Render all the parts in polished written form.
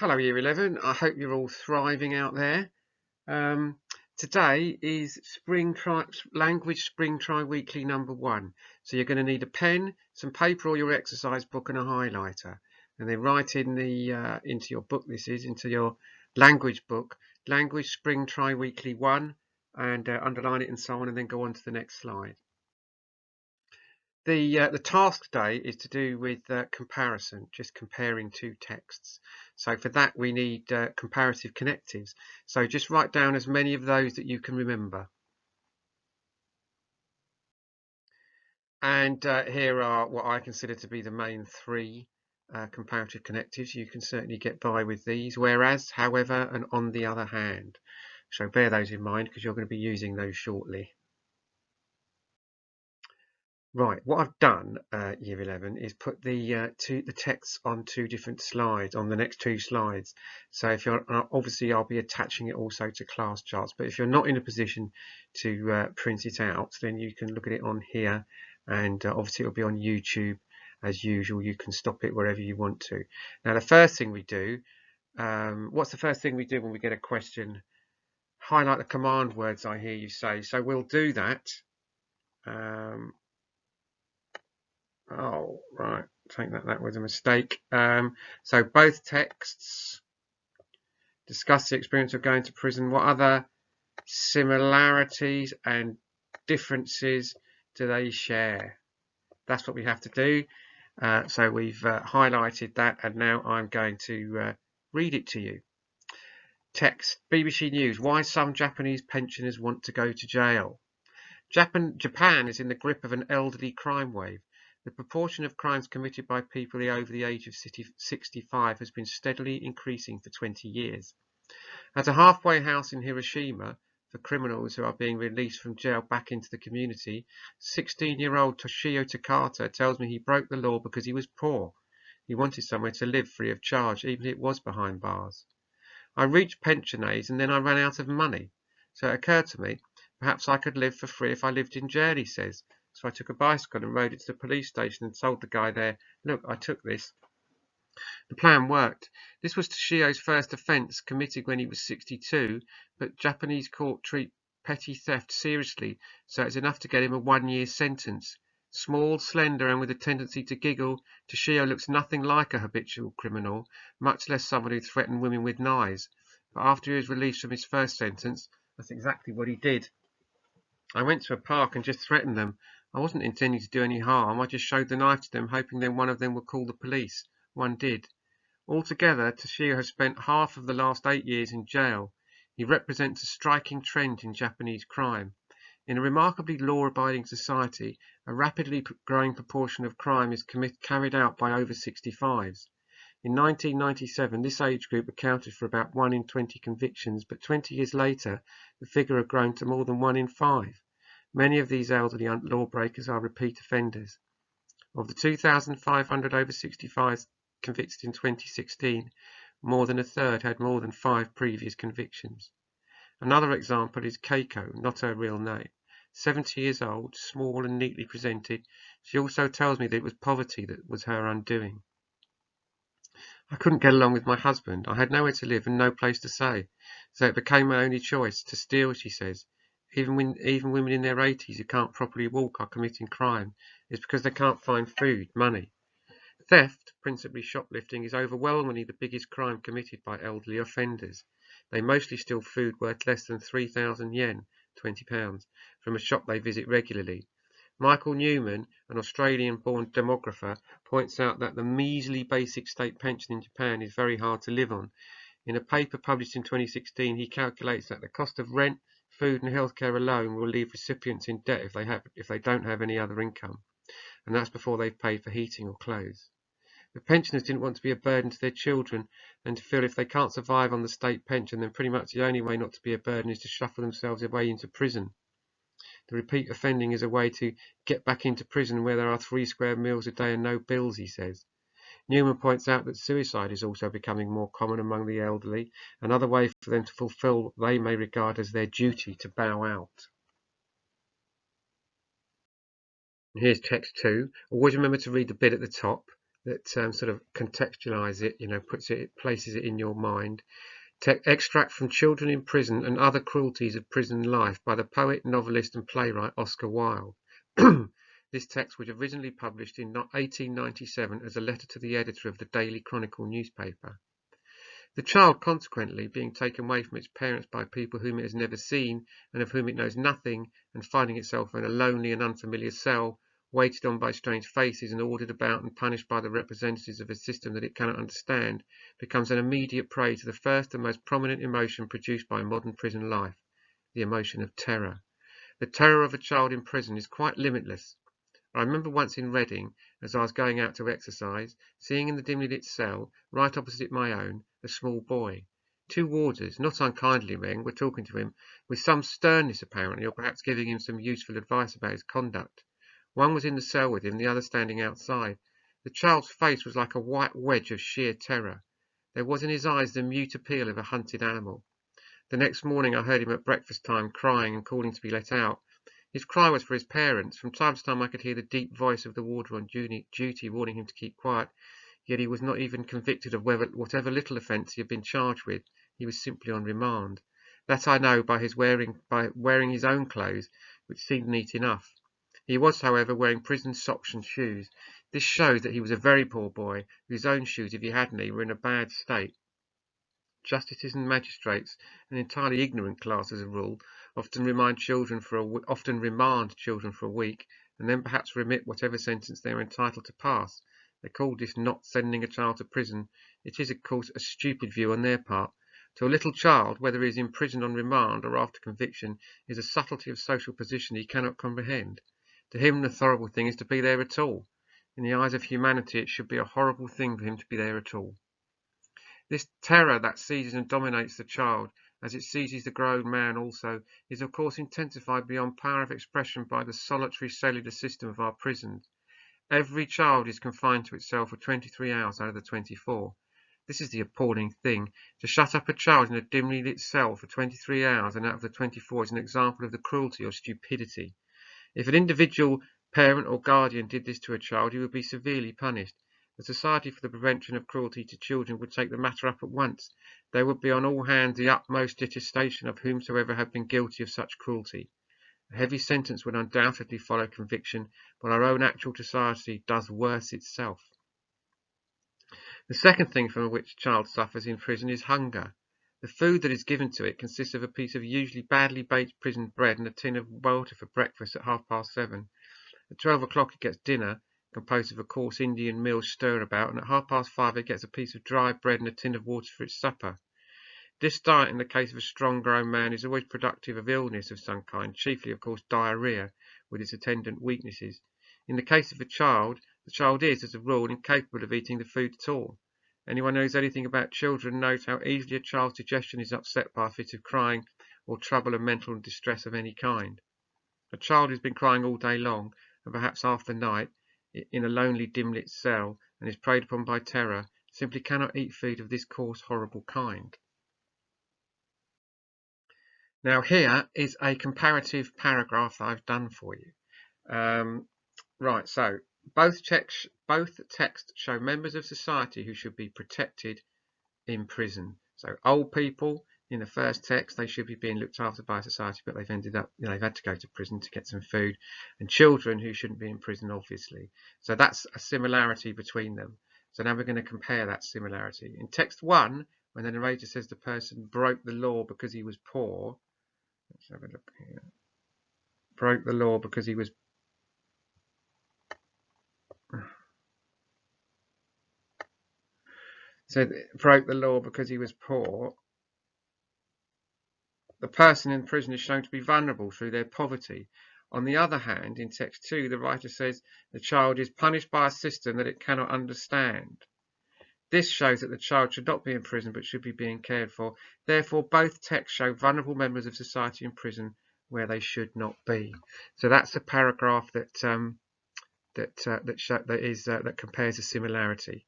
Hello Year 11, I hope you're all thriving out there. Um, Today is Language Spring Tri-Weekly number 1. So you're going to need a pen, some paper or your exercise book and a highlighter. And then write in into your book, into your language book, Language Spring Tri-Weekly 1, and underline it and so on, and then go on to the next slide. The task today is to do with comparison, just comparing two texts. So for that we need comparative connectives. So just write down as many of those that you can remember. And here are what I consider to be the main three comparative connectives. You can certainly get by with these: whereas, however, and on the other hand. So bear those in mind because you're going to be using those shortly. Right, what I've done, Year 11, is put the texts on two different slides, on the next two slides. So if you're obviously, I'll be attaching it also to class charts. But if you're not in a position to print it out, then you can look at it on here, and obviously it'll be on YouTube as usual. You can stop it wherever you want to. Now, the first thing we do, what's the first thing we do when we get a question? Highlight the command words, I hear you say. So we'll do that. Oh, right. I think that was a mistake. So both texts discuss the experience of going to prison. What other similarities and differences do they share? That's what we have to do. So we've highlighted that, and now I'm going to read it to you. Text: BBC News. Why some Japanese pensioners want to go to jail. Japan is in the grip of an elderly crime wave. The proportion of crimes committed by people over the age of 65 has been steadily increasing for 20 years. At a halfway house in Hiroshima, for criminals who are being released from jail back into the community, 16-year-old Toshio Takata tells me he broke the law because he was poor. He wanted somewhere to live free of charge, even if it was behind bars. I reached pension age and then I ran out of money. So it occurred to me, perhaps I could live for free if I lived in jail, he says. So I took a bicycle and rode it to the police station and told the guy there, look, I took this. The plan worked. This was Toshio's first offence, committed when he was 62, but Japanese court treat petty theft seriously, so it's enough to get him a 1-year sentence. Small, slender, and with a tendency to giggle, Toshio looks nothing like a habitual criminal, much less someone who threatened women with knives. But after he was released from his first sentence, that's exactly what he did. I went to a park and just threatened them. I wasn't intending to do any harm. I just showed the knife to them, hoping then one of them would call the police. One did. Altogether, Toshio has spent half of the last 8 years in jail. He represents a striking trend in Japanese crime. In a remarkably law-abiding society, a rapidly growing proportion of crime is carried out by over 65s. In 1997, this age group accounted for about 1 in 20 convictions, but 20 years later, the figure had grown to more than 1 in 5. Many of these elderly lawbreakers are repeat offenders. Of the 2,500 over 65s convicted in 2016, more than a third had more than 5 previous convictions. Another example is Keiko, not her real name. 70 years old, small and neatly presented. She also tells me that it was poverty that was her undoing. I couldn't get along with my husband. I had nowhere to live and no place to stay, so it became my only choice to steal, she says. Even women in their 80s who can't properly walk are committing crime. It's because they can't find food, money. Theft, principally shoplifting, is overwhelmingly the biggest crime committed by elderly offenders. They mostly steal food worth less than 3,000 yen, £20, from a shop they visit regularly. Michael Newman, an Australian-born demographer, points out that the measly basic state pension in Japan is very hard to live on. In a paper published in 2016, he calculates that the cost of rent, food and healthcare alone will leave recipients in debt if they don't have any other income. And that's before they've paid for heating or clothes. The pensioners didn't want to be a burden to their children and to feel if they can't survive on the state pension, then pretty much the only way not to be a burden is to shuffle themselves away into prison. The repeat offending is a way to get back into prison where there are 3 square meals a day and no bills, he says. Newman points out that suicide is also becoming more common among the elderly, another way for them to fulfill what they may regard as their duty to bow out. And here's text 2. Always remember to read the bit at the top. that sort of contextualize it, places it in your mind. Extract from Children in Prison and Other Cruelties of Prison Life by the poet, novelist and playwright Oscar Wilde. This text was originally published in 1897 as a letter to the editor of the Daily Chronicle newspaper. The child, consequently, being taken away from its parents by people whom it has never seen and of whom it knows nothing, and finding itself in a lonely and unfamiliar cell, waited on by strange faces and ordered about and punished by the representatives of a system that it cannot understand, becomes an immediate prey to the first and most prominent emotion produced by modern prison life, the emotion of terror. The terror of a child in prison is quite limitless. I remember once in Reading, as I was going out to exercise, seeing in the dimly lit cell, right opposite my own, a small boy. Two warders, not unkindly men, were talking to him with some sternness apparently, or perhaps giving him some useful advice about his conduct. One was in the cell with him, the other standing outside. The child's face was like a white wedge of sheer terror. There was in his eyes the mute appeal of a hunted animal. The next morning I heard him at breakfast time crying and calling to be let out. His cry was for his parents. From time to time I could hear the deep voice of the warder on duty warning him to keep quiet, yet he was not even convicted of whatever little offence he had been charged with. He was simply on remand. That I know by wearing his own clothes, which seemed neat enough. He was, however, wearing prison socks and shoes. This shows that he was a very poor boy. His own shoes, if he had any, were in a bad state. Justices and magistrates, an entirely ignorant class as a rule, often remand children for a week, and then perhaps remit whatever sentence they are entitled to pass. They call this not sending a child to prison. It is, of course, a stupid view on their part. To a little child, whether he is in prison on remand or after conviction, is a subtlety of social position he cannot comprehend. To him the horrible thing is to be there at all. In the eyes of humanity it should be a horrible thing for him to be there at all. This terror that seizes and dominates the child, as it seizes the grown man also, is of course intensified beyond power of expression by the solitary cellular system of our prisons. Every child is confined to itself for 23 hours out of the 24. This is the appalling thing. To shut up a child in a dimly lit cell for 23 hours and out of the 24 is an example of the cruelty or stupidity. If an individual parent or guardian did this to a child, he would be severely punished. The Society for the Prevention of Cruelty to Children would take the matter up at once. There would be on all hands the utmost detestation of whomsoever had been guilty of such cruelty. A heavy sentence would undoubtedly follow conviction, but our own actual society does worse itself. The second thing from which a child suffers in prison is hunger. The food that is given to it consists of a piece of usually badly baked prison bread and a tin of water for breakfast at 7:30. At 12 o'clock it gets dinner, composed of a coarse Indian meal stir-about, and at 5:30 it gets a piece of dry bread and a tin of water for its supper. This diet, in the case of a strong-grown man, is always productive of illness of some kind, chiefly, of course, diarrhoea, with its attendant weaknesses. In the case of the child is, as a rule, incapable of eating the food at all. Anyone who knows anything about children knows how easily a child's digestion is upset by a fit of crying or trouble and mental distress of any kind. A child who's been crying all day long, and perhaps half the night, in a lonely dim-lit cell, and is preyed upon by terror, simply cannot eat food of this coarse, horrible kind. Now here is a comparative paragraph I've done for you. Right, so both texts show members of society who should be protected in prison. So old people, in the first text, they should be being looked after by society, but they've ended up, they've had to go to prison to get some food. And children who shouldn't be in prison, obviously. So that's a similarity between them. So now we're going to compare that similarity. In text 1, when the narrator says the person broke the law because he was poor, let's have a look here. Broke the law because he was broke the law because he was poor. The person in prison is shown to be vulnerable through their poverty. On the other hand, in text 2, the writer says the child is punished by a system that it cannot understand. This shows that the child should not be in prison but should be being cared for. Therefore, both texts show vulnerable members of society in prison where they should not be. So that's a paragraph that compares a similarity.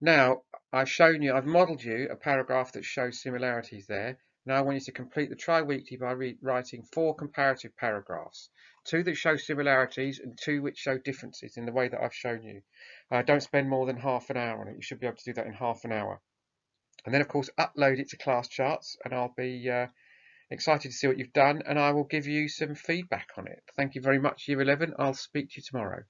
Now, I've modelled you a paragraph that shows similarities there. Now I want you to complete the tri-weekly by writing 4 comparative paragraphs, 2 that show similarities and 2 which show differences in the way that I've shown you. Don't spend more than half an hour on it. You should be able to do that in half an hour. And then, of course, upload it to Class Charts, and I'll be excited to see what you've done, and I will give you some feedback on it. Thank you very much, Year 11. I'll speak to you tomorrow.